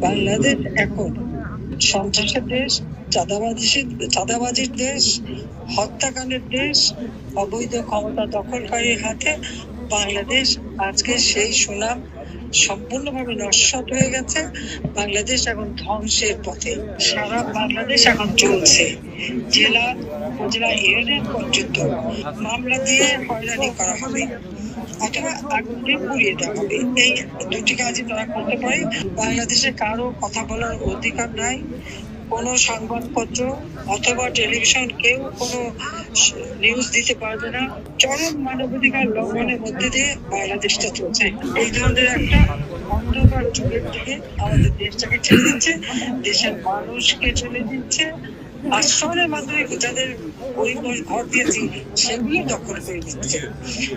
বাংলাদেশ এখন সন্ত্রাসের দেশ, চাঁদাবাজির দেশ, হত্যাকাণ্ডের দেশ, অবৈধ ক্ষমতা দখলকারীর হাতে বাংলাদেশ আজকে সেই সুনাম সম্পূর্ণভাবে নস্যাৎ হয়ে গেছে। বাংলাদেশ এখন ধ্বংসের পথে। সারা বাংলাদেশ এখন চলছে জেলা উপজেলা ইউনিয়ন পর্যন্ত মামলা দিয়ে হয়রানি করা হবে অথবা আগুন দিয়ে পুড়িয়ে দেওয়া হবে। এই দুটি কাজই তারা করতে পারে। বাংলাদেশে কারো কথা বলার অধিকার নাই। কোনো সংবাদপত্র অথবা টেলিভিশন কেউ কোনো নিউজ দিতে পারবে না। চরম মানবাধিকার লঙ্ঘনের মধ্যে দিয়ে বাংলাদেশটা চলছে। এই ধরনের একটা অন্ধকার যুগের দিকে আমাদের দেশটাকে ঠেলে দিচ্ছে, দেশের মানুষকে ঠেলে দিচ্ছে। আশ্রয়ের মাধ্যমে যাদের পরিবার ঘর দিয়েছি সেগুলো দখল করে দিচ্ছে।